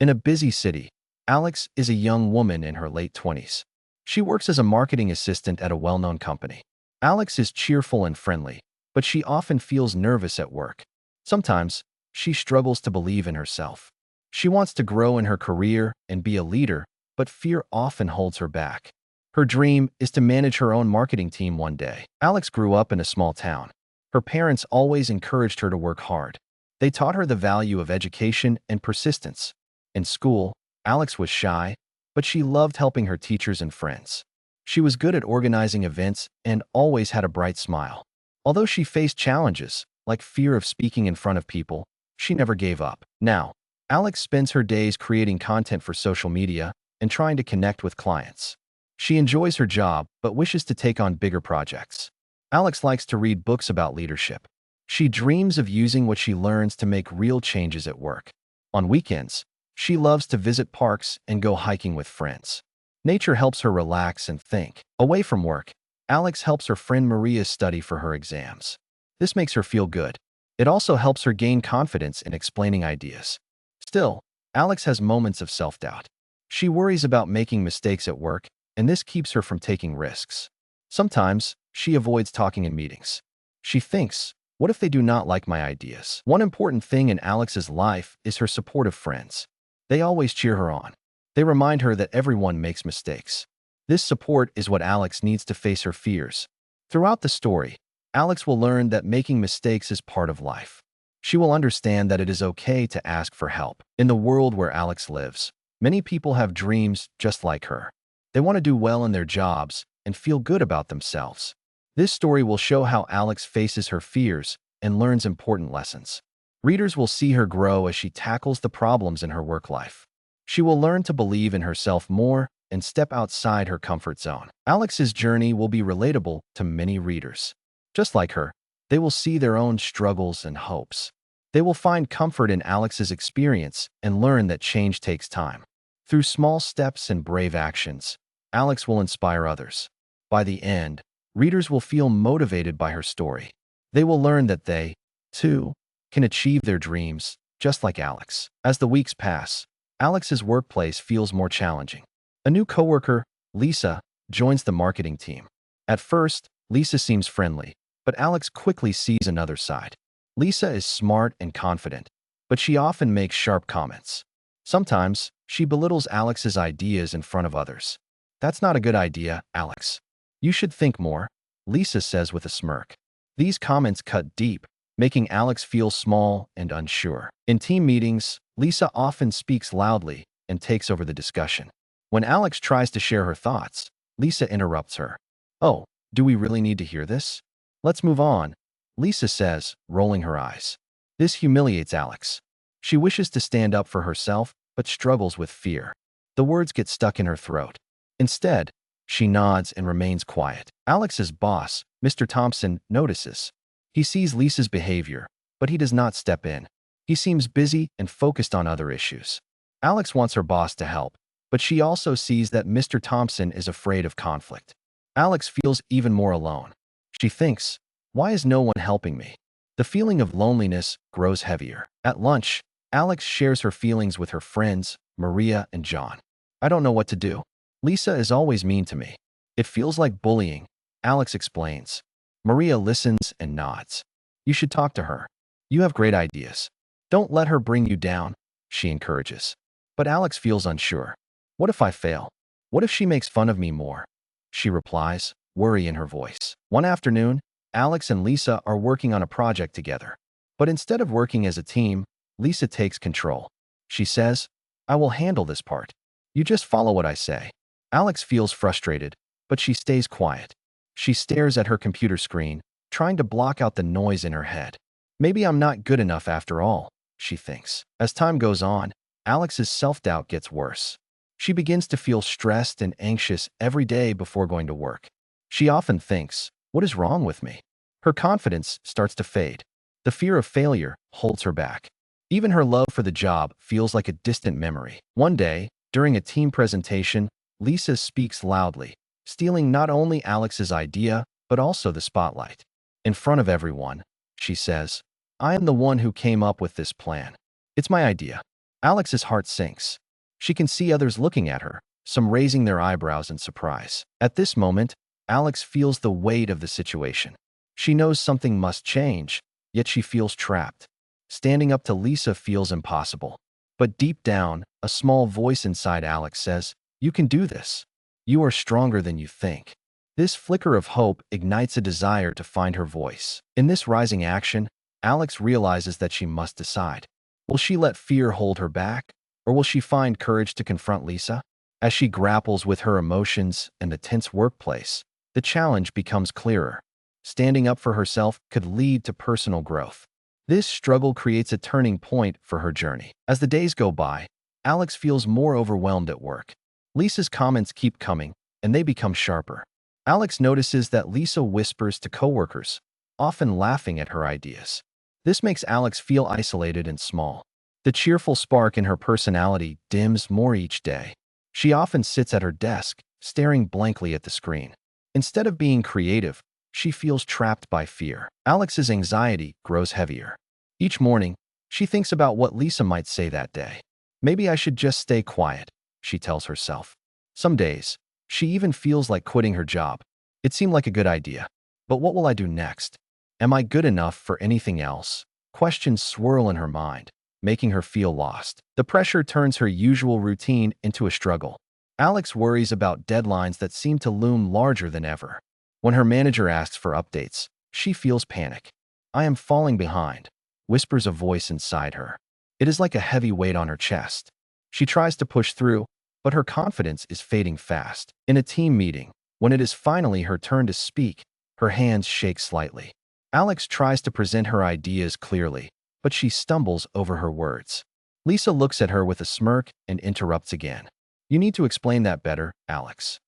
In a busy city, Alex is a young woman in her late 20s. She works as a marketing assistant at a well-known company. Alex is cheerful and friendly, but she often feels nervous at work. Sometimes, she struggles to believe in herself. She wants to grow in her career and be a leader, but fear often holds her back. Her dream is to manage her own marketing team one day. Alex grew up in a small town. Her parents always encouraged her to work hard. They taught her the value of education and persistence. In school, Alex was shy, but she loved helping her teachers and friends. She was good at organizing events and always had a bright smile. Although she faced challenges, like fear of speaking in front of people, she never gave up. Now, Alex spends her days creating content for social media and trying to connect with clients. She enjoys her job, but wishes to take on bigger projects. Alex likes to read books about leadership. She dreams of using what she learns to make real changes at work. On weekends, she loves to visit parks and go hiking with friends. Nature helps her relax and think. Away from work, Alex helps her friend Maria study for her exams. This makes her feel good. It also helps her gain confidence in explaining ideas. Still, Alex has moments of self-doubt. She worries about making mistakes at work, and this keeps her from taking risks. Sometimes, she avoids talking in meetings. She thinks, what if they do not like my ideas? One important thing in Alex's life is her supportive friends. They always cheer her on. They remind her that everyone makes mistakes. This support is what Alex needs to face her fears. Throughout the story, Alex will learn that making mistakes is part of life. She will understand that it is okay to ask for help. In the world where Alex lives, many people have dreams just like her. They want to do well in their jobs and feel good about themselves. This story will show how Alex faces her fears and learns important lessons. Readers will see her grow as she tackles the problems in her work life. She will learn to believe in herself more and step outside her comfort zone. Alex's journey will be relatable to many readers. Just like her, they will see their own struggles and hopes. They will find comfort in Alex's experience and learn that change takes time. Through small steps and brave actions, Alex will inspire others. By the end, readers will feel motivated by her story. They will learn that they, too, can achieve their dreams, just like Alex. As the weeks pass, Alex's workplace feels more challenging. A new coworker, Lisa, joins the marketing team. At first, Lisa seems friendly, but Alex quickly sees another side. Lisa is smart and confident, but she often makes sharp comments. Sometimes, she belittles Alex's ideas in front of others. That's not a good idea, Alex. You should think more, Lisa says with a smirk. These comments cut deep, making Alex feel small and unsure. In team meetings, Lisa often speaks loudly and takes over the discussion. When Alex tries to share her thoughts, Lisa interrupts her. Oh, do we really need to hear this? Let's move on, Lisa says, rolling her eyes. This humiliates Alex. She wishes to stand up for herself, but struggles with fear. The words get stuck in her throat. Instead, she nods and remains quiet. Alex's boss, Mr. Thompson, notices. He sees Lisa's behavior, but he does not step in. He seems busy and focused on other issues. Alex wants her boss to help, but she also sees that Mr. Thompson is afraid of conflict. Alex feels even more alone. She thinks, why is no one helping me? The feeling of loneliness grows heavier. At lunch, Alex shares her feelings with her friends, Maria and John. I don't know what to do. Lisa is always mean to me. It feels like bullying, Alex explains. Maria listens and nods. You should talk to her. You have great ideas. Don't let her bring you down, she encourages. But Alex feels unsure. What if I fail? What if she makes fun of me more? She replies, worry in her voice. One afternoon, Alex and Lisa are working on a project together. But instead of working as a team, Lisa takes control. She says, I will handle this part. You just follow what I say. Alex feels frustrated, but she stays quiet. She stares at her computer screen, trying to block out the noise in her head. Maybe I'm not good enough after all, she thinks. As time goes on, Alex's self-doubt gets worse. She begins to feel stressed and anxious every day before going to work. She often thinks, what is wrong with me? Her confidence starts to fade. The fear of failure holds her back. Even her love for the job feels like a distant memory. One day, during a team presentation, Lisa speaks loudly, stealing not only Alex's idea, but also the spotlight. In front of everyone, she says, I am the one who came up with this plan. It's my idea. Alex's heart sinks. She can see others looking at her, some raising their eyebrows in surprise. At this moment, Alex feels the weight of the situation. She knows something must change, yet she feels trapped. Standing up to Lisa feels impossible. But deep down, a small voice inside Alex says, "You can do this. You are stronger than you think." This flicker of hope ignites a desire to find her voice. In this rising action, Alex realizes that she must decide. Will she let fear hold her back, or will she find courage to confront Lisa? As she grapples with her emotions and the tense workplace, the challenge becomes clearer. Standing up for herself could lead to personal growth. This struggle creates a turning point for her journey. As the days go by, Alex feels more overwhelmed at work. Lisa's comments keep coming, and they become sharper. Alex notices that Lisa whispers to coworkers, often laughing at her ideas. This makes Alex feel isolated and small. The cheerful spark in her personality dims more each day. She often sits at her desk, staring blankly at the screen. Instead of being creative, she feels trapped by fear. Alex's anxiety grows heavier. Each morning, she thinks about what Lisa might say that day. Maybe I should just stay quiet, she tells herself. Some days, she even feels like quitting her job. It seemed like a good idea. But what will I do next? Am I good enough for anything else? Questions swirl in her mind, making her feel lost. The pressure turns her usual routine into a struggle. Alex worries about deadlines that seem to loom larger than ever. When her manager asks for updates, she feels panic. "I am falling behind," whispers a voice inside her. It is like a heavy weight on her chest. She tries to push through, but her confidence is fading fast. In a team meeting, when it is finally her turn to speak, her hands shake slightly. Alex tries to present her ideas clearly, but she stumbles over her words. Lisa looks at her with a smirk and interrupts again. "You need to explain that better, Alex."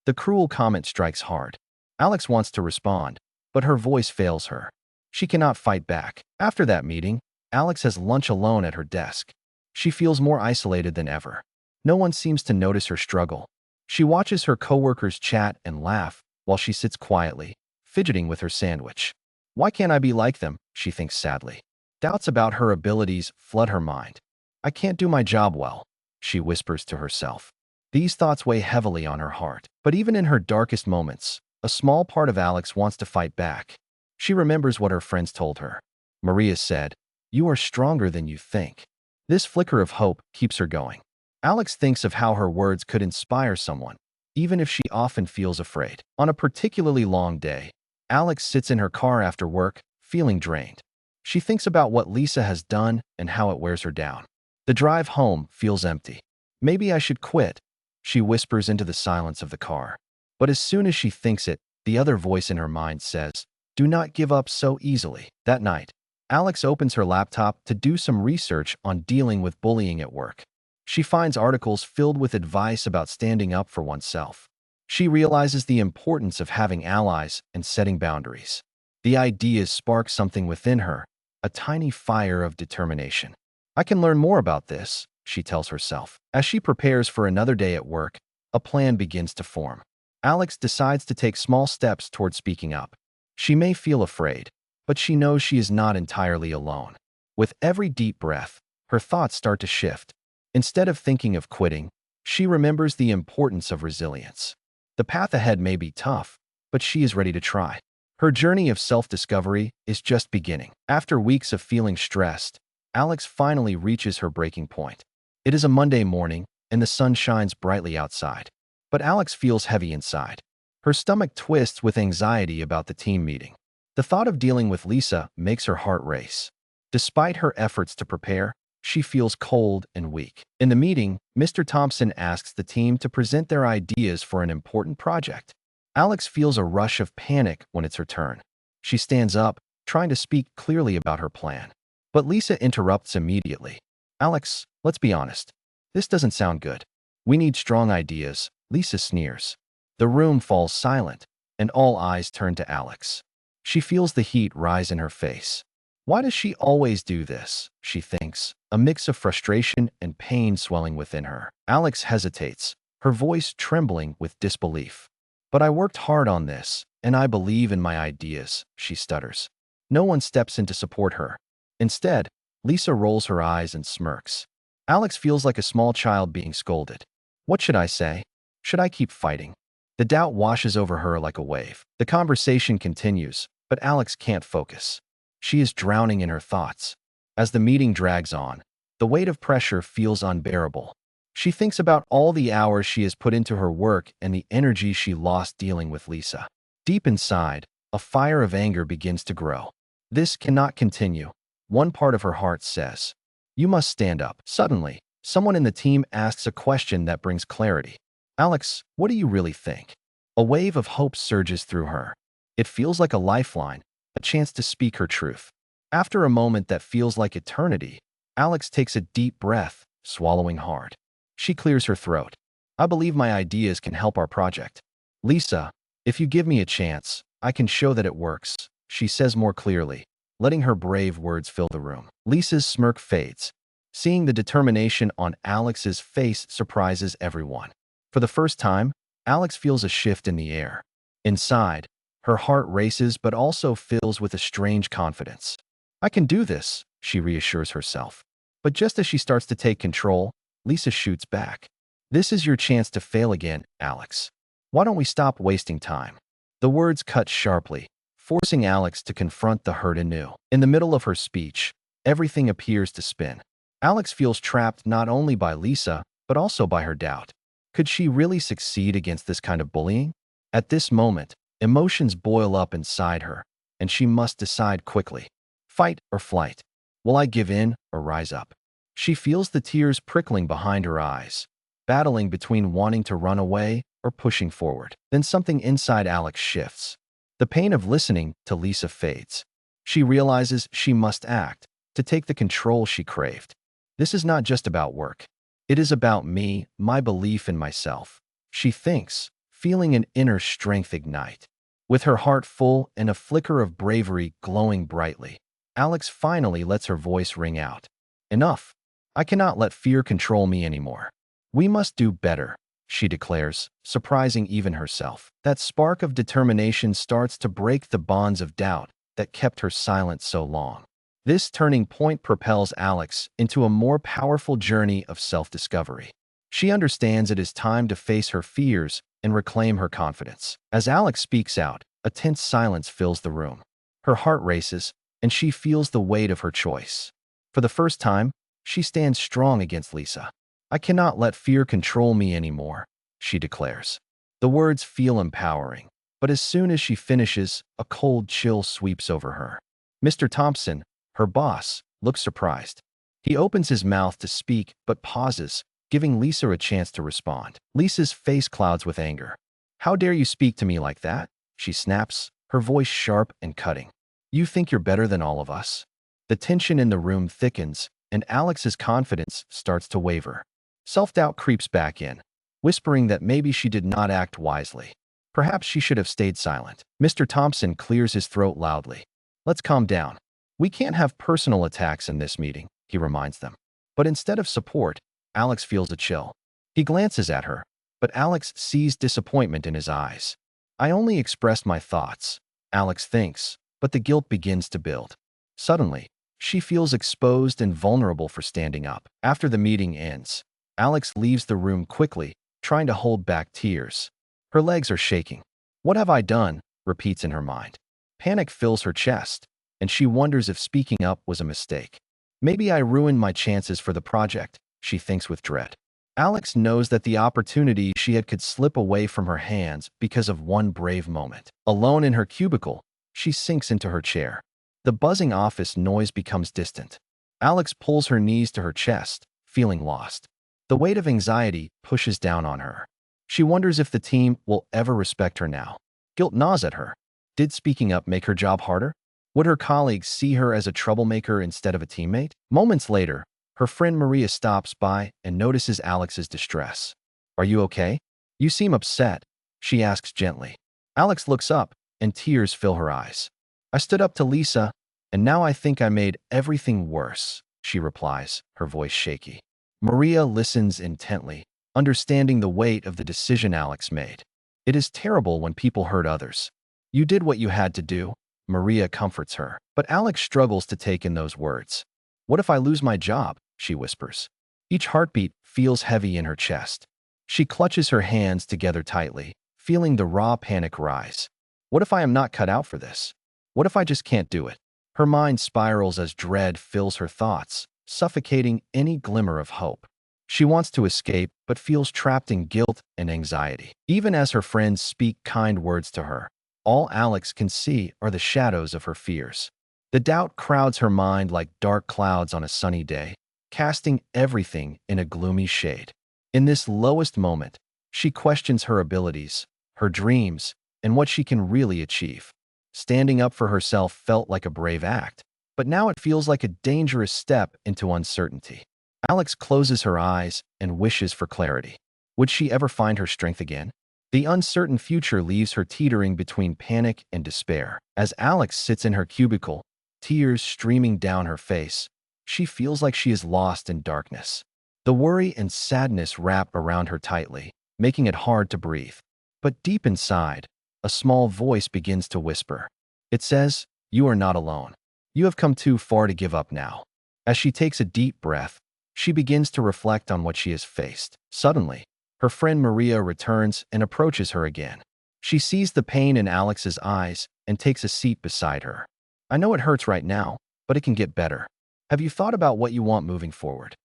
The cruel comment strikes hard. Alex wants to respond, but her voice fails her. She cannot fight back. After that meeting, Alex has lunch alone at her desk. She feels more isolated than ever. No one seems to notice her struggle. She watches her coworkers chat and laugh while she sits quietly, fidgeting with her sandwich. "Why can't I be like them?" she thinks sadly. Doubts about her abilities flood her mind. "I can't do my job well," she whispers to herself. These thoughts weigh heavily on her heart. But even in her darkest moments, a small part of Alex wants to fight back. She remembers what her friends told her. Maria said, "You are stronger than you think." This flicker of hope keeps her going. Alex thinks of how her words could inspire someone, even if she often feels afraid. On a particularly long day, Alex sits in her car after work, feeling drained. She thinks about what Lisa has done and how it wears her down. The drive home feels empty. "Maybe I should quit," she whispers into the silence of the car. But as soon as she thinks it, the other voice in her mind says, "Do not give up so easily." That night, Alex opens her laptop to do some research on dealing with bullying at work. She finds articles filled with advice about standing up for oneself. She realizes the importance of having allies and setting boundaries. The ideas spark something within her, a tiny fire of determination. "I can learn more about this," she tells herself. As she prepares for another day at work, a plan begins to form. Alex decides to take small steps toward speaking up. She may feel afraid, but she knows she is not entirely alone. With every deep breath, her thoughts start to shift. Instead of thinking of quitting, she remembers the importance of resilience. The path ahead may be tough, but she is ready to try. Her journey of self-discovery is just beginning. After weeks of feeling stressed, Alex finally reaches her breaking point. It is a Monday morning, and the sun shines brightly outside. But Alex feels heavy inside. Her stomach twists with anxiety about the team meeting. The thought of dealing with Lisa makes her heart race. Despite her efforts to prepare, she feels cold and weak. In the meeting, Mr. Thompson asks the team to present their ideas for an important project. Alex feels a rush of panic when it's her turn. She stands up, trying to speak clearly about her plan. But Lisa interrupts immediately. "Alex, let's be honest. This doesn't sound good. We need strong ideas," Lisa sneers. The room falls silent, and all eyes turn to Alex. She feels the heat rise in her face. Why does she always do this? She thinks, a mix of frustration and pain swelling within her. Alex hesitates, her voice trembling with disbelief. "But I worked hard on this, and I believe in my ideas," she stutters. No one steps in to support her. Instead, Lisa rolls her eyes and smirks. Alex feels like a small child being scolded. What should I say? Should I keep fighting? The doubt washes over her like a wave. The conversation continues, but Alex can't focus. She is drowning in her thoughts. As the meeting drags on, the weight of pressure feels unbearable. She thinks about all the hours she has put into her work and the energy she lost dealing with Lisa. Deep inside, a fire of anger begins to grow. This cannot continue. One part of her heart says, "You must stand up." Suddenly, someone in the team asks a question that brings clarity. "Alex, what do you really think?" A wave of hope surges through her. It feels like a lifeline, a chance to speak her truth. After a moment that feels like eternity, Alex takes a deep breath, swallowing hard. She clears her throat. "I believe my ideas can help our project. Lisa, if you give me a chance, I can show that it works," she says more clearly, letting her brave words fill the room. Lisa's smirk fades. Seeing the determination on Alex's face surprises everyone. For the first time, Alex feels a shift in the air. Inside, her heart races but also fills with a strange confidence. "I can do this," she reassures herself. But just as she starts to take control, Lisa shoots back. "This is your chance to fail again, Alex. Why don't we stop wasting time?" The words cut sharply, forcing Alex to confront the hurt anew. In the middle of her speech, everything appears to spin. Alex feels trapped not only by Lisa, but also by her doubt. Could she really succeed against this kind of bullying? At this moment, emotions boil up inside her, and she must decide quickly. Fight or flight? Will I give in or rise up? She feels the tears prickling behind her eyes, battling between wanting to run away or pushing forward. Then something inside Alex shifts. The pain of listening to Lisa fades. She realizes she must act to take the control she craved. This is not just about work. It is about me, my belief in myself, she thinks, feeling an inner strength ignite. With her heart full and a flicker of bravery glowing brightly, Alex finally lets her voice ring out. "Enough. I cannot let fear control me anymore. We must do better," she declares, surprising even herself. That spark of determination starts to break the bonds of doubt that kept her silent so long. This turning point propels Alex into a more powerful journey of self-discovery. She understands it is time to face her fears and reclaim her confidence. As Alex speaks out, a tense silence fills the room. Her heart races, and she feels the weight of her choice. For the first time, she stands strong against Lisa. "I cannot let fear control me anymore," she declares. The words feel empowering, but as soon as she finishes, a cold chill sweeps over her. Mr. Thompson, her boss, looks surprised. He opens his mouth to speak, but pauses, giving Lisa a chance to respond. Lisa's face clouds with anger. "How dare you speak to me like that?" she snaps, her voice sharp and cutting. "You think you're better than all of us?" The tension in the room thickens, and Alex's confidence starts to waver. Self-doubt creeps back in, whispering that maybe she did not act wisely. Perhaps she should have stayed silent. Mr. Thompson clears his throat loudly. "Let's calm down. We can't have personal attacks in this meeting," he reminds them. But instead of support, Alex feels a chill. He glances at her, but Alex sees disappointment in his eyes. "I only expressed my thoughts," Alex thinks, but the guilt begins to build. Suddenly, she feels exposed and vulnerable for standing up. After the meeting ends, Alex leaves the room quickly, trying to hold back tears. Her legs are shaking. "What have I done?" repeats in her mind. Panic fills her chest, and she wonders if speaking up was a mistake. "Maybe I ruined my chances for the project," she thinks with dread. Alex knows that the opportunity she had could slip away from her hands because of one brave moment. Alone in her cubicle, she sinks into her chair. The buzzing office noise becomes distant. Alex pulls her knees to her chest, feeling lost. The weight of anxiety pushes down on her. She wonders if the team will ever respect her now. Guilt gnaws at her. Did speaking up make her job harder? Would her colleagues see her as a troublemaker instead of a teammate? Moments later, her friend Maria stops by and notices Alex's distress. "Are you okay? You seem upset," she asks gently. Alex looks up, and tears fill her eyes. "I stood up to Lisa, and now I think I made everything worse," she replies, her voice shaky. Maria listens intently, understanding the weight of the decision Alex made. "It is terrible when people hurt others. You did what you had to do," Maria comforts her. But Alex struggles to take in those words. "What if I lose my job?" she whispers. Each heartbeat feels heavy in her chest. She clutches her hands together tightly, feeling the raw panic rise. What if I am not cut out for this? What if I just can't do it? Her mind spirals as dread fills her thoughts, suffocating any glimmer of hope. She wants to escape, but feels trapped in guilt and anxiety. Even as her friends speak kind words to her, all Alex can see are the shadows of her fears. The doubt crowds her mind like dark clouds on a sunny day, casting everything in a gloomy shade. In this lowest moment, she questions her abilities, her dreams, and what she can really achieve. Standing up for herself felt like a brave act, but now it feels like a dangerous step into uncertainty. Alex closes her eyes and wishes for clarity. Would she ever find her strength again? The uncertain future leaves her teetering between panic and despair. As Alex sits in her cubicle, tears streaming down her face, she feels like she is lost in darkness. The worry and sadness wrap around her tightly, making it hard to breathe. But deep inside, a small voice begins to whisper. It says, "You are not alone. You have come too far to give up now." As she takes a deep breath, she begins to reflect on what she has faced. Suddenly, her friend Maria returns and approaches her again. She sees the pain in Alex's eyes and takes a seat beside her. "I know it hurts right now, but it can get better. Have you thought about what you want moving forward?"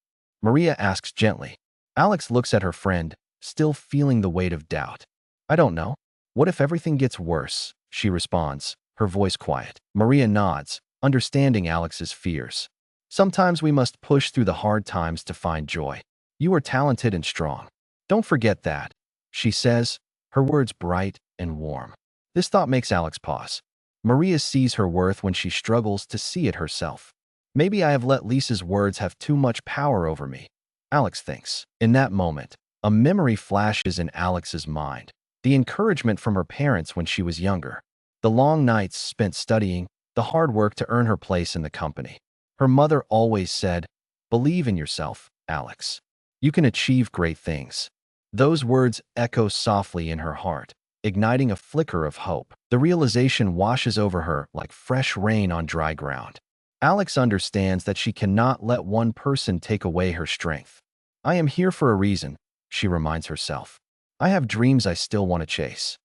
Maria asks gently. Alex looks at her friend, still feeling the weight of doubt. "I don't know. What if everything gets worse?" she responds, her voice quiet. Maria nods, understanding Alex's fears. "Sometimes we must push through the hard times to find joy. You are talented and strong. Don't forget that," she says, her words bright and warm. This thought makes Alex pause. Maria sees her worth when she struggles to see it herself. Maybe I have let Lisa's words have too much power over me, Alex thinks. In that moment, a memory flashes in Alex's mind. The encouragement from her parents when she was younger. The long nights spent studying, the hard work to earn her place in the company. Her mother always said, "Believe in yourself, Alex. You can achieve great things." Those words echo softly in her heart, igniting a flicker of hope. The realization washes over her like fresh rain on dry ground. Alex understands that she cannot let one person take away her strength. "I am here for a reason," she reminds herself. "I have dreams I still want to chase."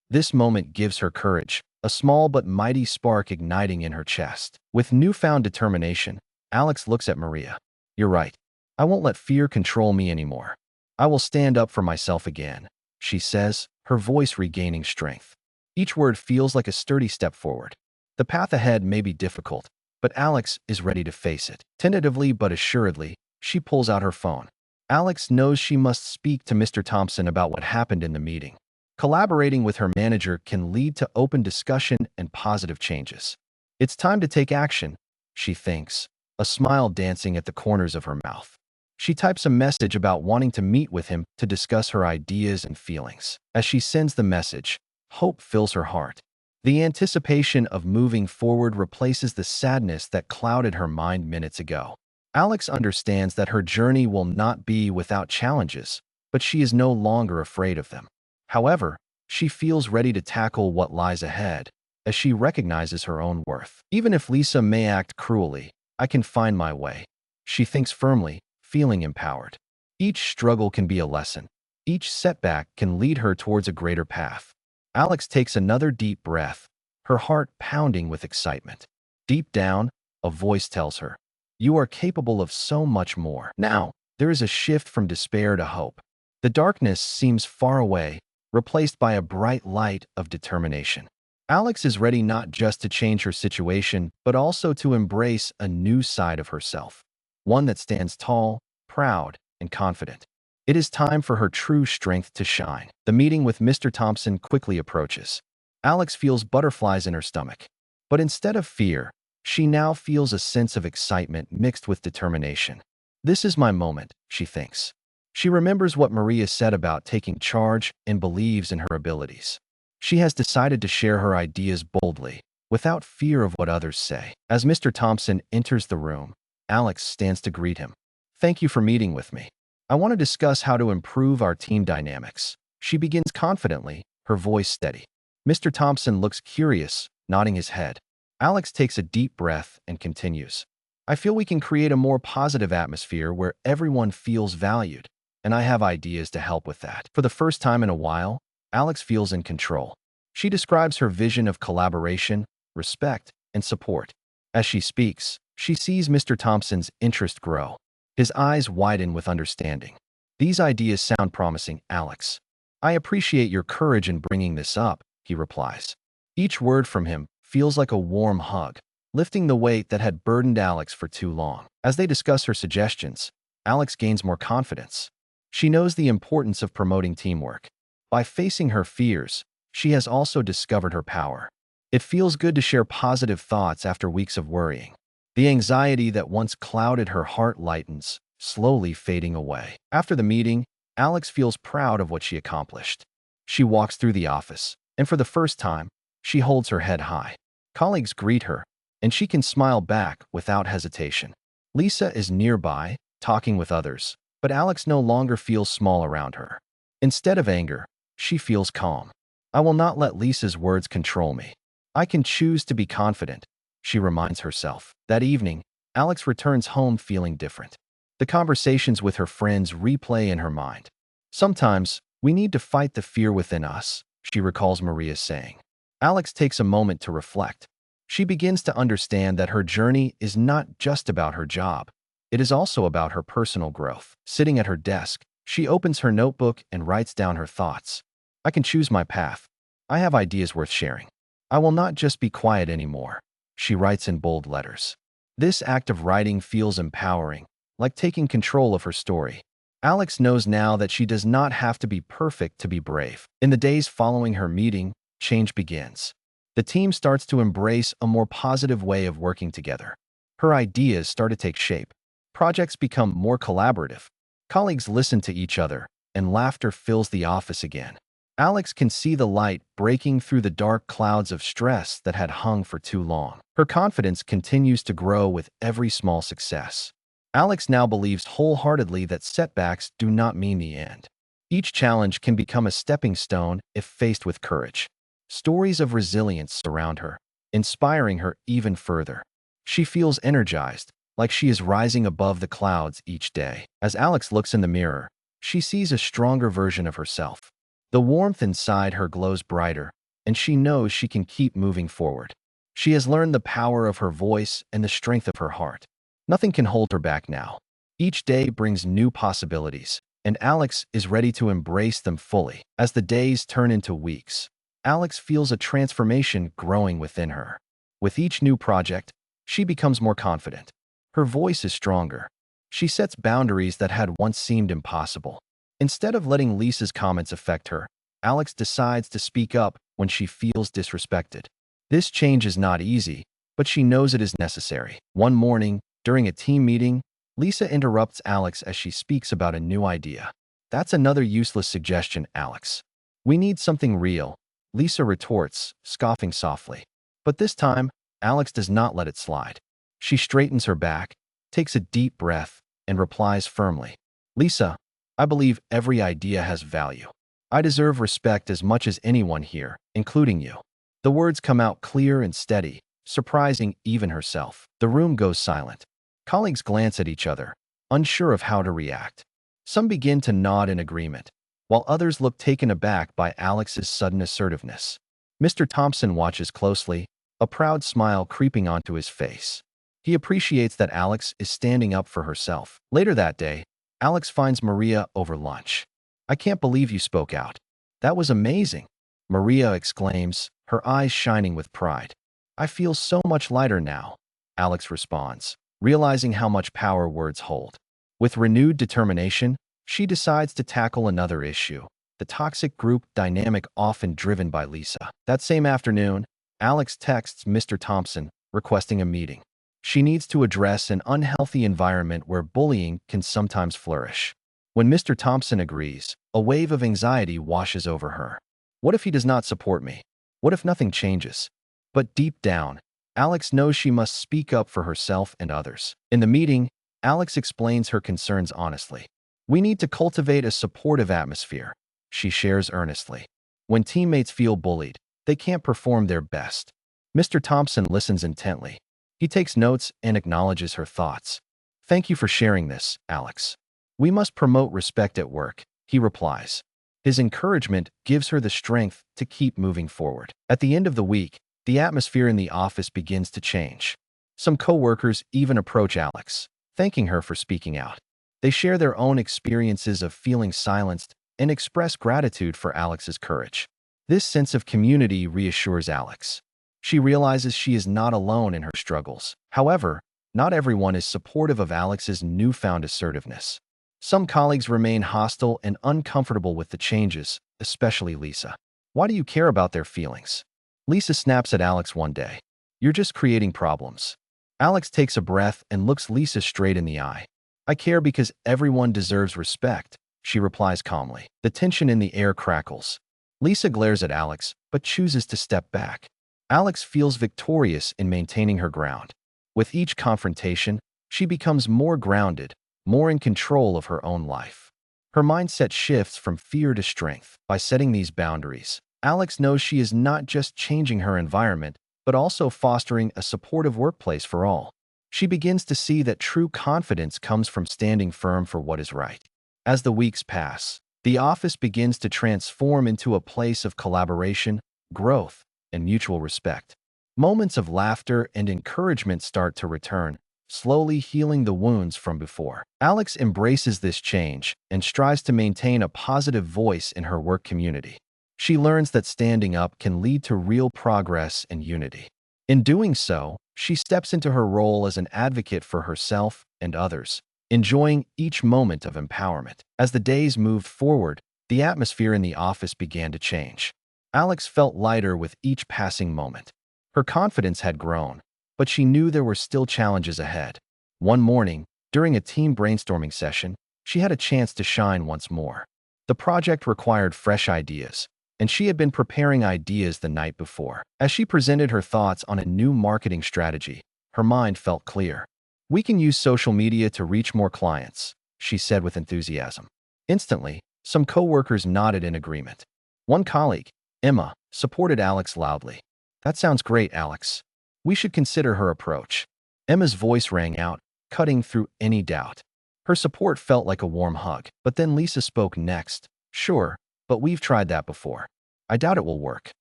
This moment gives her courage, a small but mighty spark igniting in her chest. With newfound determination, Alex looks at Maria. "You're right. I won't let fear control me anymore. I will stand up for myself again," she says, her voice regaining strength. Each word feels like a sturdy step forward. The path ahead may be difficult, but Alex is ready to face it. Tentatively but assuredly, she pulls out her phone. Alex knows she must speak to Mr. Thompson about what happened in the meeting. Collaborating with her manager can lead to open discussion and positive changes. It's time to take action, she thinks, a smile dancing at the corners of her mouth. She types a message about wanting to meet with him to discuss her ideas and feelings. As she sends the message, hope fills her heart. The anticipation of moving forward replaces the sadness that clouded her mind minutes ago. Alex understands that her journey will not be without challenges, but she is no longer afraid of them. However, she feels ready to tackle what lies ahead, as she recognizes her own worth. Even if Lisa may act cruelly, I can find my way. She thinks firmly, feeling empowered. Each struggle can be a lesson. Each setback can lead her towards a greater path. Alex takes another deep breath, her heart pounding with excitement. Deep down, a voice tells her, "You are capable of so much more." Now, there is a shift from despair to hope. The darkness seems far away, replaced by a bright light of determination. Alex is ready not just to change her situation, but also to embrace a new side of herself. One that stands tall, proud, and confident. It is time for her true strength to shine. The meeting with Mr. Thompson quickly approaches. Alex feels butterflies in her stomach. But instead of fear, she now feels a sense of excitement mixed with determination. This is my moment, she thinks. She remembers what Maria said about taking charge and believes in her abilities. She has decided to share her ideas boldly, without fear of what others say. As Mr. Thompson enters the room, Alex stands to greet him. "Thank you for meeting with me. I want to discuss how to improve our team dynamics." She begins confidently, her voice steady. Mr. Thompson looks curious, nodding his head. Alex takes a deep breath and continues. I feel we can create a more positive atmosphere where everyone feels valued, and I have ideas to help with that. For the first time in a while, Alex feels in control. She describes her vision of collaboration, respect, and support. As she speaks, she sees Mr. Thompson's interest grow. His eyes widen with understanding. These ideas sound promising, Alex. I appreciate your courage in bringing this up, he replies. Each word from him feels like a warm hug, lifting the weight that had burdened Alex for too long. As they discuss her suggestions, Alex gains more confidence. She knows the importance of promoting teamwork. By facing her fears, she has also discovered her power. It feels good to share positive thoughts after weeks of worrying. The anxiety that once clouded her heart lightens, slowly fading away. After the meeting, Alex feels proud of what she accomplished. She walks through the office, and for the first time, she holds her head high. Colleagues greet her, and she can smile back without hesitation. Lisa is nearby, talking with others, but Alex no longer feels small around her. Instead of anger, she feels calm. I will not let Lisa's words control me. I can choose to be confident, she reminds herself. That evening, Alex returns home feeling different. The conversations with her friends replay in her mind. Sometimes, we need to fight the fear within us, she recalls Maria saying. Alex takes a moment to reflect. She begins to understand that her journey is not just about her job. It is also about her personal growth. Sitting at her desk, she opens her notebook and writes down her thoughts. I can choose my path. I have ideas worth sharing. I will not just be quiet anymore, she writes in bold letters. This act of writing feels empowering, like taking control of her story. Alex knows now that she does not have to be perfect to be brave. In the days following her meeting, change begins. The team starts to embrace a more positive way of working together. Her ideas start to take shape. Projects become more collaborative. Colleagues listen to each other, and laughter fills the office again. Alex can see the light breaking through the dark clouds of stress that had hung for too long. Her confidence continues to grow with every small success. Alex now believes wholeheartedly that setbacks do not mean the end. Each challenge can become a stepping stone if faced with courage. Stories of resilience surround her, inspiring her even further. She feels energized, like she is rising above the clouds each day. As Alex looks in the mirror, she sees a stronger version of herself. The warmth inside her glows brighter, and she knows she can keep moving forward. She has learned the power of her voice and the strength of her heart. Nothing can hold her back now. Each day brings new possibilities, and Alex is ready to embrace them fully. As the days turn into weeks, Alex feels a transformation growing within her. With each new project, she becomes more confident. Her voice is stronger. She sets boundaries that had once seemed impossible. Instead of letting Lisa's comments affect her, Alex decides to speak up when she feels disrespected. This change is not easy, but she knows it is necessary. One morning, during a team meeting, Lisa interrupts Alex as she speaks about a new idea. That's another useless suggestion, Alex. We need something real, Lisa retorts, scoffing softly. But this time, Alex does not let it slide. She straightens her back, takes a deep breath, and replies firmly. Lisa, I believe every idea has value. I deserve respect as much as anyone here, including you. The words come out clear and steady, surprising even herself. The room goes silent. Colleagues glance at each other, unsure of how to react. Some begin to nod in agreement, while others look taken aback by Alex's sudden assertiveness. Mr. Thompson watches closely, a proud smile creeping onto his face. He appreciates that Alex is standing up for herself. Later that day, Alex finds Maria over lunch. I can't believe you spoke out. That was amazing, Maria exclaims, her eyes shining with pride. I feel so much lighter now, Alex responds, realizing how much power words hold. With renewed determination, she decides to tackle another issue, the toxic group dynamic often driven by Lisa. That same afternoon, Alex texts Mr. Thompson, requesting a meeting. She needs to address an unhealthy environment where bullying can sometimes flourish. When Mr. Thompson agrees, a wave of anxiety washes over her. What if he does not support me? What if nothing changes? But deep down, Alex knows she must speak up for herself and others. In the meeting, Alex explains her concerns honestly. We need to cultivate a supportive atmosphere, she shares earnestly. When teammates feel bullied, they can't perform their best. Mr. Thompson listens intently. He takes notes and acknowledges her thoughts. Thank you for sharing this, Alex. We must promote respect at work, he replies. His encouragement gives her the strength to keep moving forward. At the end of the week, the atmosphere in the office begins to change. Some coworkers even approach Alex, thanking her for speaking out. They share their own experiences of feeling silenced and express gratitude for Alex's courage. This sense of community reassures Alex. She realizes she is not alone in her struggles. However, not everyone is supportive of Alex's newfound assertiveness. Some colleagues remain hostile and uncomfortable with the changes, especially Lisa. Why do you care about their feelings? Lisa snaps at Alex one day. You're just creating problems. Alex takes a breath and looks Lisa straight in the eye. I care because everyone deserves respect, she replies calmly. The tension in the air crackles. Lisa glares at Alex, but chooses to step back. Alex feels victorious in maintaining her ground. With each confrontation, she becomes more grounded, more in control of her own life. Her mindset shifts from fear to strength. By setting these boundaries, Alex knows she is not just changing her environment, but also fostering a supportive workplace for all. She begins to see that true confidence comes from standing firm for what is right. As the weeks pass, the office begins to transform into a place of collaboration, growth, and mutual respect. Moments of laughter and encouragement start to return, slowly healing the wounds from before. Alex embraces this change and strives to maintain a positive voice in her work community. She learns that standing up can lead to real progress and unity. In doing so, she steps into her role as an advocate for herself and others, enjoying each moment of empowerment. As the days moved forward, the atmosphere in the office began to change. Alex felt lighter with each passing moment. Her confidence had grown, but she knew there were still challenges ahead. One morning, during a team brainstorming session, she had a chance to shine once more. The project required fresh ideas, and she had been preparing ideas the night before. As she presented her thoughts on a new marketing strategy, her mind felt clear. We can use social media to reach more clients, she said with enthusiasm. Instantly, some coworkers nodded in agreement. One colleague, Emma, supported Alex loudly. That sounds great, Alex. We should consider her approach. Emma's voice rang out, cutting through any doubt. Her support felt like a warm hug. But then Lisa spoke next. Sure, but we've tried that before. I doubt it will work.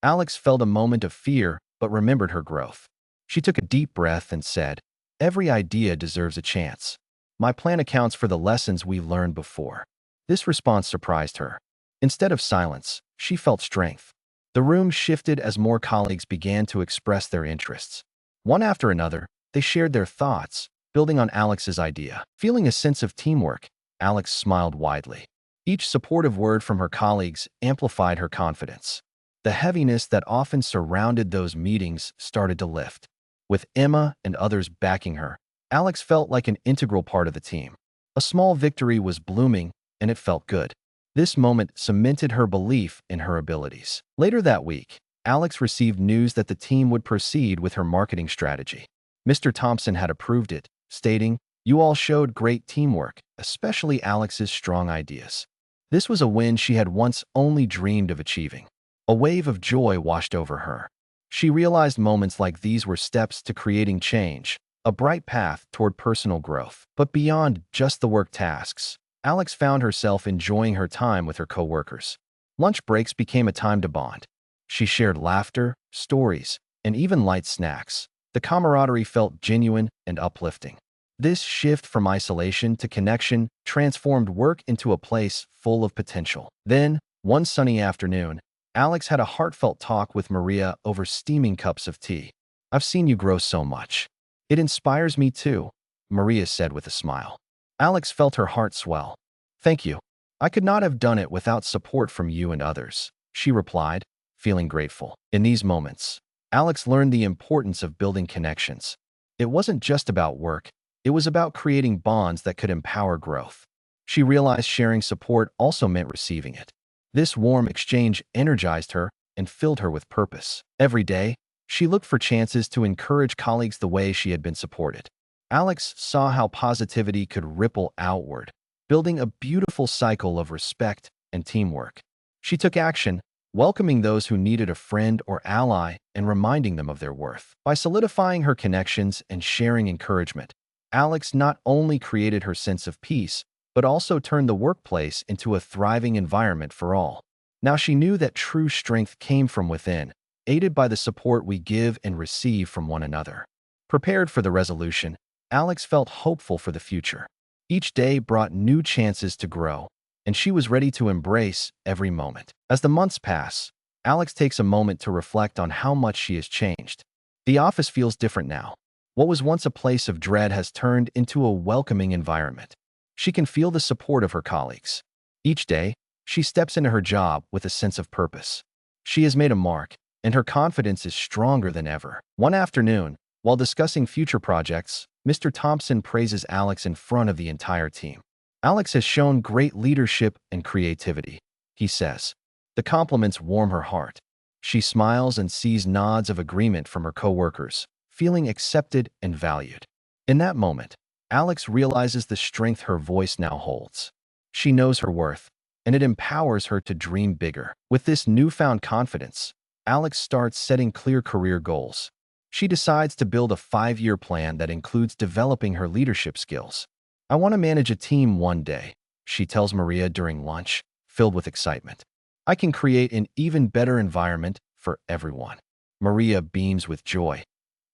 Alex felt a moment of fear, but remembered her growth. She took a deep breath and said, every idea deserves a chance. My plan accounts for the lessons we learned before. This response surprised her. Instead of silence, she felt strength. The room shifted as more colleagues began to express their interests. One after another, they shared their thoughts, building on Alex's idea. Feeling a sense of teamwork, Alex smiled widely. Each supportive word from her colleagues amplified her confidence. The heaviness that often surrounded those meetings started to lift. With Emma and others backing her, Alex felt like an integral part of the team. A small victory was blooming, and it felt good. This moment cemented her belief in her abilities. Later that week, Alex received news that the team would proceed with her marketing strategy. Mr. Thompson had approved it, stating, "You all showed great teamwork, especially Alex's strong ideas." This was a win she had once only dreamed of achieving. A wave of joy washed over her. She realized moments like these were steps to creating change, a bright path toward personal growth. But beyond just the work tasks, Alex found herself enjoying her time with her coworkers. Lunch breaks became a time to bond. She shared laughter, stories, and even light snacks. The camaraderie felt genuine and uplifting. This shift from isolation to connection transformed work into a place full of potential. Then, one sunny afternoon, Alex had a heartfelt talk with Maria over steaming cups of tea. I've seen you grow so much. It inspires me too, Maria said with a smile. Alex felt her heart swell. Thank you. I could not have done it without support from you and others, she replied, feeling grateful. In these moments, Alex learned the importance of building connections. It wasn't just about work. It was about creating bonds that could empower growth. She realized sharing support also meant receiving it. This warm exchange energized her and filled her with purpose. Every day, she looked for chances to encourage colleagues the way she had been supported. Alex saw how positivity could ripple outward, building a beautiful cycle of respect and teamwork. She took action, welcoming those who needed a friend or ally and reminding them of their worth. By solidifying her connections and sharing encouragement, Alex not only created her sense of peace, but also turned the workplace into a thriving environment for all. Now she knew that true strength came from within, aided by the support we give and receive from one another. Prepared for the resolution, Alex felt hopeful for the future. Each day brought new chances to grow, and she was ready to embrace every moment. As the months pass, Alex takes a moment to reflect on how much she has changed. The office feels different now. What was once a place of dread has turned into a welcoming environment. She can feel the support of her colleagues. Each day, she steps into her job with a sense of purpose. She has made a mark, and her confidence is stronger than ever. One afternoon, while discussing future projects, Mr. Thompson praises Alex in front of the entire team. Alex has shown great leadership and creativity, he says. The compliments warm her heart. She smiles and sees nods of agreement from her coworkers, feeling accepted and valued. In that moment, Alex realizes the strength her voice now holds. She knows her worth, and it empowers her to dream bigger. With this newfound confidence, Alex starts setting clear career goals. She decides to build a 5-year plan that includes developing her leadership skills. "I want to manage a team one day," she tells Maria during lunch, filled with excitement. "I can create an even better environment for everyone." Maria beams with joy.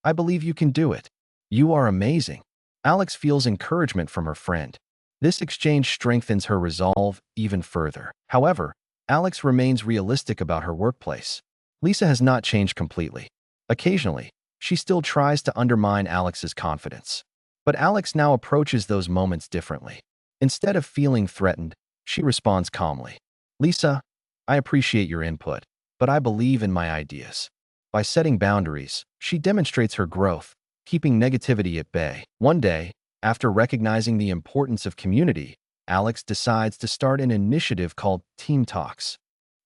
"I believe you can do it. You are amazing." Alex feels encouragement from her friend. This exchange strengthens her resolve even further. However, Alex remains realistic about her workplace. Lisa has not changed completely. Occasionally, she still tries to undermine Alex's confidence. But Alex now approaches those moments differently. Instead of feeling threatened, she responds calmly. "Lisa, I appreciate your input, but I believe in my ideas." By setting boundaries, she demonstrates her growth, keeping negativity at bay. One day, after recognizing the importance of community, Alex decides to start an initiative called Team Talks.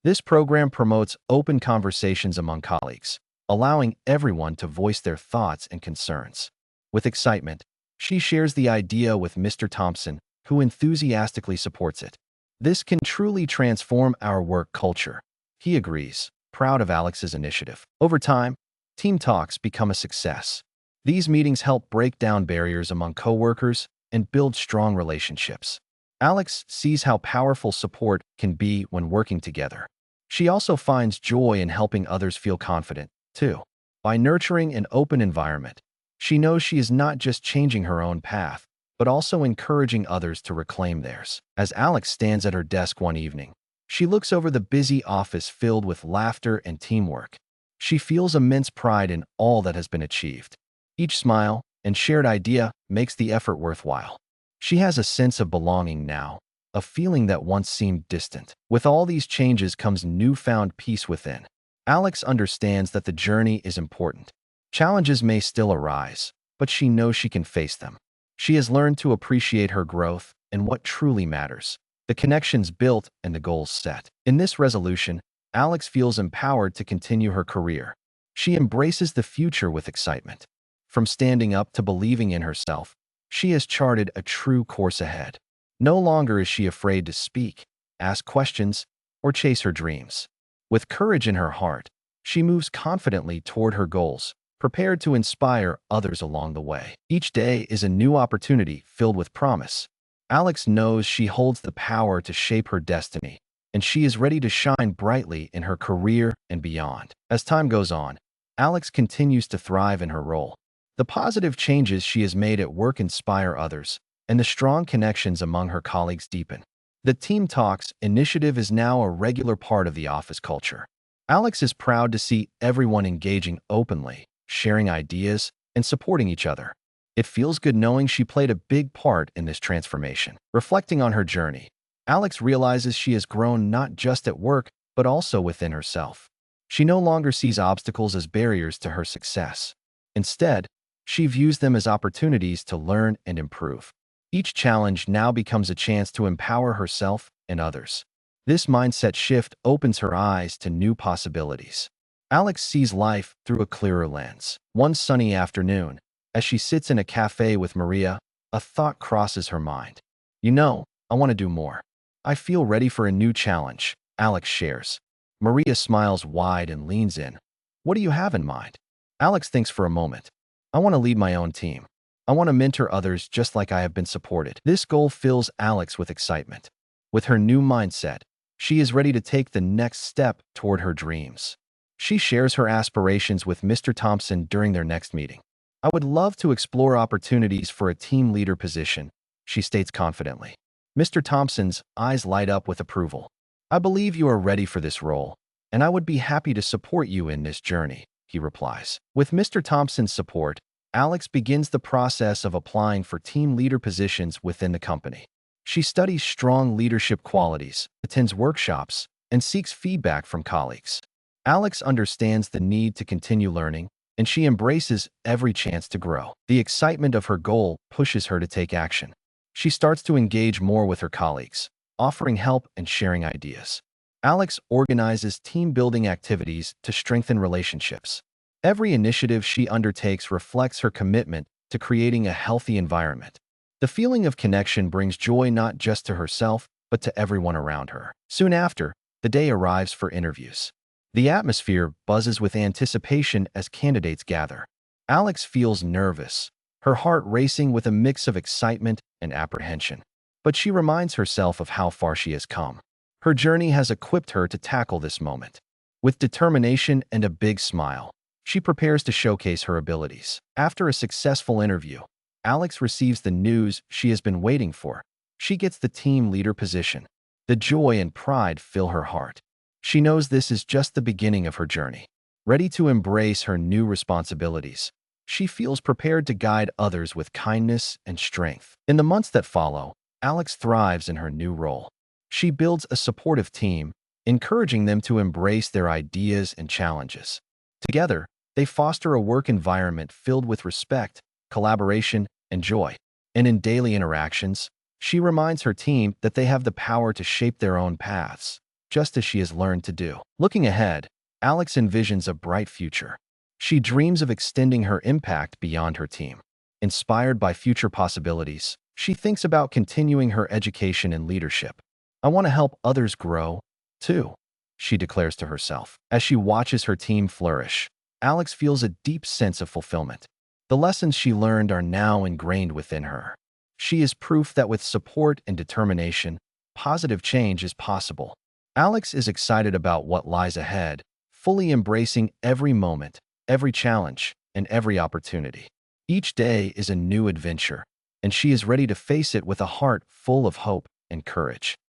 This program promotes open conversations among colleagues, allowing everyone to voice their thoughts and concerns. With excitement, she shares the idea with Mr. Thompson, who enthusiastically supports it. "This can truly transform our work culture," he agrees, proud of Alex's initiative. Over time, Team Talks become a success. These meetings help break down barriers among coworkers and build strong relationships. Alex sees how powerful support can be when working together. She also finds joy in helping others feel confident, too. By nurturing an open environment, she knows she is not just changing her own path, but also encouraging others to reclaim theirs. As Alex stands at her desk one evening, she looks over the busy office filled with laughter and teamwork. She feels immense pride in all that has been achieved. Each smile and shared idea makes the effort worthwhile. She has a sense of belonging now, a feeling that once seemed distant. With all these changes comes newfound peace within. Alex understands that the journey is important. Challenges may still arise, but she knows she can face them. She has learned to appreciate her growth and what truly matters: the connections built and the goals set. In this resolution, Alex feels empowered to continue her career. She embraces the future with excitement. From standing up to believing in herself, she has charted a true course ahead. No longer is she afraid to speak, ask questions, or chase her dreams. With courage in her heart, she moves confidently toward her goals, prepared to inspire others along the way. Each day is a new opportunity filled with promise. Alex knows she holds the power to shape her destiny, and she is ready to shine brightly in her career and beyond. As time goes on, Alex continues to thrive in her role. The positive changes she has made at work inspire others, and the strong connections among her colleagues deepen. The Team Talks initiative is now a regular part of the office culture. Alex is proud to see everyone engaging openly, sharing ideas, and supporting each other. It feels good knowing she played a big part in this transformation. Reflecting on her journey, Alex realizes she has grown not just at work, but also within herself. She no longer sees obstacles as barriers to her success. Instead, she views them as opportunities to learn and improve. Each challenge now becomes a chance to empower herself and others. This mindset shift opens her eyes to new possibilities. Alex sees life through a clearer lens. One sunny afternoon, as she sits in a cafe with Maria, a thought crosses her mind. "You know, I want to do more. I feel ready for a new challenge," Alex shares. Maria smiles wide and leans in. What do you have in mind? Alex thinks for a moment. I want to lead my own team. I want to mentor others just like I have been supported. This goal fills Alex with excitement. With her new mindset, she is ready to take the next step toward her dreams. She shares her aspirations with Mr. Thompson during their next meeting. I would love to explore opportunities for a team leader position, she states confidently. Mr. Thompson's eyes light up with approval. I believe you are ready for this role, and I would be happy to support you in this journey, he replies. With Mr. Thompson's support, Alex begins the process of applying for team leader positions within the company. She studies strong leadership qualities, attends workshops, and seeks feedback from colleagues. Alex understands the need to continue learning, and she embraces every chance to grow. The excitement of her goal pushes her to take action. She starts to engage more with her colleagues, offering help and sharing ideas. Alex organizes team-building activities to strengthen relationships. Every initiative she undertakes reflects her commitment to creating a healthy environment. The feeling of connection brings joy not just to herself, but to everyone around her. Soon after, the day arrives for interviews. The atmosphere buzzes with anticipation as candidates gather. Alex feels nervous, her heart racing with a mix of excitement and apprehension. But she reminds herself of how far she has come. Her journey has equipped her to tackle this moment. With determination and a big smile, she prepares to showcase her abilities. After a successful interview, Alex receives the news she has been waiting for. She gets the team leader position. The joy and pride fill her heart. She knows this is just the beginning of her journey. Ready to embrace her new responsibilities, she feels prepared to guide others with kindness and strength. In the months that follow, Alex thrives in her new role. She builds a supportive team, encouraging them to embrace their ideas and challenges. Together, they foster a work environment filled with respect, collaboration, and joy. And in daily interactions, she reminds her team that they have the power to shape their own paths, just as she has learned to do. Looking ahead, Alex envisions a bright future. She dreams of extending her impact beyond her team. Inspired by future possibilities, she thinks about continuing her education and leadership. I want to help others grow, too, she declares to herself. As she watches her team flourish, Alex feels a deep sense of fulfillment. The lessons she learned are now ingrained within her. She is proof that with support and determination, positive change is possible. Alex is excited about what lies ahead, fully embracing every moment, every challenge, and every opportunity. Each day is a new adventure, and she is ready to face it with a heart full of hope and courage.